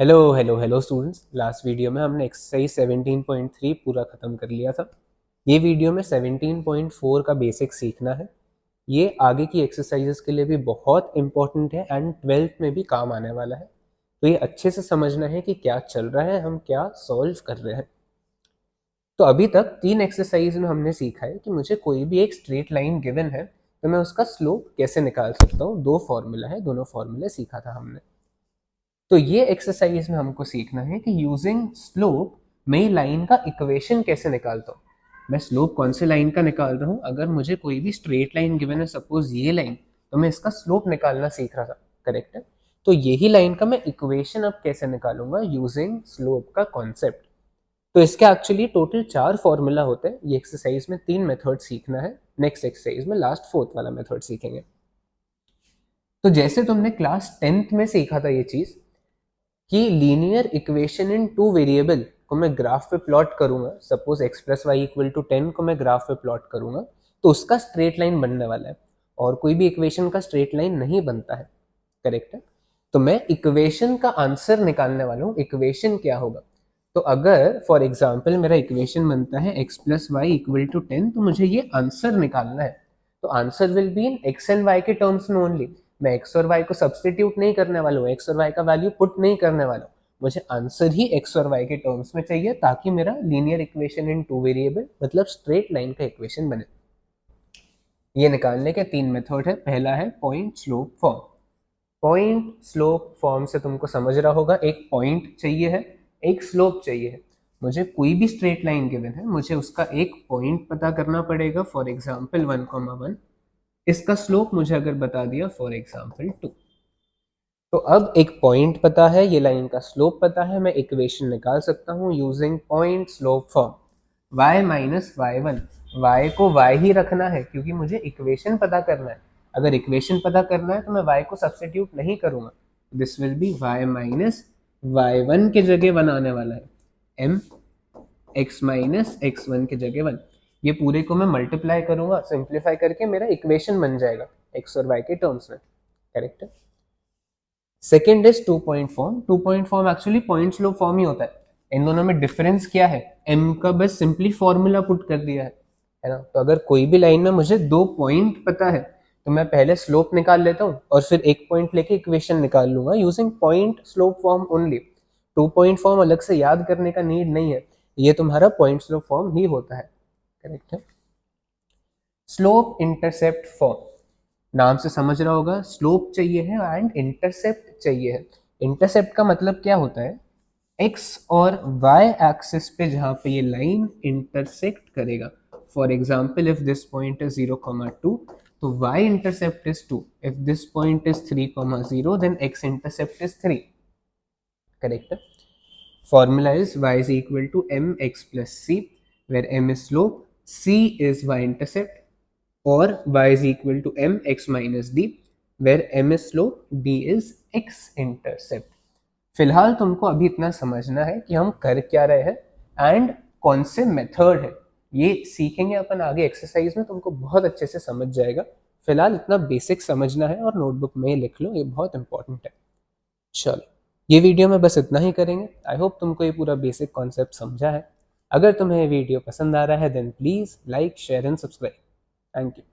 Hello students. Last video में हमने exercise 17.3 पूरा ख़त्म कर लिया था। ये वीडियो में 17.4 का बेसिक सीखना है। ये आगे की एक्सरसाइजेस के लिए भी बहुत इंपॉर्टेंट है एंड 12th में भी काम आने वाला है। तो ये अच्छे से समझना है कि क्या चल रहा है, हम क्या सॉल्व कर रहे हैं। तो अभी तक 3 एक्सरसाइज में हमने सीखा है कि मुझे कोई भी एक स्ट्रेट लाइन गिवन है तो मैं उसका स्लोप कैसे निकाल सकता हूँ। 2 फॉर्मूला है, दोनों फॉर्मूले सीखा था हमने। तो ये एक्सरसाइज में हमको सीखना है कि यूजिंग स्लोप मैं लाइन का इक्वेशन कैसे निकालता हूँ। मैं स्लोप कौन से लाइन का निकाल रहा हूँ। अगर मुझे कोई भी स्ट्रेट लाइन गिवन है, सपोज ये लाइन, तो मैं इसका स्लोप निकालना सीख रहा था, करेक्ट है। तो यही लाइन का मैं इक्वेशन अब कैसे निकालूंगा यूजिंग स्लोप का कॉन्सेप्ट। तो इसके एक्चुअली टोटल 4 फॉर्मूला होते हैं। ये एक्सरसाइज में 3 मेथड सीखना है। नेक्स्ट एक्सरसाइज में लास्ट 4th वाला मेथड सीखेंगे। तो जैसे तुमने क्लास 10th में सीखा था ये चीज कि लीनियर इक्वेशन इन 2 वेरिएबल को मैं ग्राफ पे प्लॉट करूंगा, suppose x plus y equal to 10 को मैं ग्राफ पे प्लॉट करूंगा तो उसका स्ट्रेट लाइन बनने वाला है। और कोई भी इक्वेशन का स्ट्रेट लाइन नहीं बनता है, करेक्ट है। तो मैं इक्वेशन का आंसर निकालने वाला हूँ। इक्वेशन क्या होगा, तो अगर फॉर एग्जाम्पल मेरा इक्वेशन बनता है x plus y equal to 10, तो मुझे ये आंसर निकालना है। तो answer will be in x and y के टर्म्स में ओनली। मैं x और y को सब्सटीट्यूट नहीं करने वाला हूँ, x और y का वैल्यू पुट नहीं करने वाला हूँ। मुझे आंसर ही x और y के टर्म्स में चाहिए ताकि मेरा लीनियर इक्वेशन इन 2 वेरिएबल मतलब स्ट्रेट लाइन का इक्वेशन बने। ये निकालने के 3 मेथड है। पहला है point slope form. Point slope form से तुमको समझ रहा होगा, एक पॉइंट चाहिए है, एक स्लोप चाहिए है। मुझे कोई भी स्ट्रेट लाइन गिवन है, मुझे उसका एक पॉइंट पता करना पड़ेगा, फॉर एग्जाम्पल 1,1। इसका स्लोप मुझे अगर बता दिया फॉर एग्जाम्पल 2। तो अब एक पॉइंट पता है, ये लाइन का स्लोप पता है, मैं इक्वेशन निकाल सकता हूँ using point slope form. y minus y one, y को y ही रखना है क्योंकि मुझे इक्वेशन पता करना है। अगर इक्वेशन पता करना है तो मैं y को सब्सटीट्यूट नहीं करूंगा। This will be y minus y one के जगह 1 आने वाला है, m x minus x one के जगह 1। ये पूरे को मैं मल्टीप्लाई करूंगा, सिंप्लीफाई करके मेरा इक्वेशन बन जाएगा x और y के टर्म्स में, करेक्ट है। Second is 2 point form. 2 point form actually point slope form ही होता है। इन दोनों में डिफरेंस क्या है, m का बस सिंपली फॉर्मूला पुट कर दिया है ना। तो अगर कोई भी लाइन में मुझे 2 पॉइंट पता है तो मैं पहले स्लोप निकाल लेता हूँ और फिर एक पॉइंट लेके इक्वेशन निकाल लूंगा using point slope form only. 2 point form अलग से याद करने का नीड नहीं है, ये तुम्हारा पॉइंट स्लोप फॉर्म ही होता है, करेक्ट है। स्लोप इंटरसेप्ट फॉर्म, नाम से समझ रहा होगा, स्लोप चाहिए है एंड इंटरसेप्ट चाहिए है। इंटरसेप्ट का मतलब क्या होता है, x और y एक्सिस पे जहां पे ये लाइन इंटरसेक्ट करेगा। For example if this point is 0,2 तो y intercept is 2। If this point is 3,0 then x intercept is 3, correct है। Formula is y is equal to mx plus c where m is slope, c is y intercept, or y is equal to mx minus d where m is slope, d is x intercept। फिलहाल तुमको अभी इतना समझना है कि हम कर क्या रहे हैं एंड कौन से मेथड है। ये सीखेंगे अपन आगे एक्सरसाइज में, तुमको बहुत अच्छे से समझ जाएगा। फिलहाल इतना बेसिक समझना है और नोटबुक में लिख लो, ये बहुत इंपॉर्टेंट है। चलो, ये वीडियो में बस इतना ही करेंगे। आई होप तुमको ये पूरा बेसिक कॉन्सेप्ट समझा है। अगर तुम्हें ये वीडियो पसंद आ रहा है then please like share and subscribe. Thank you.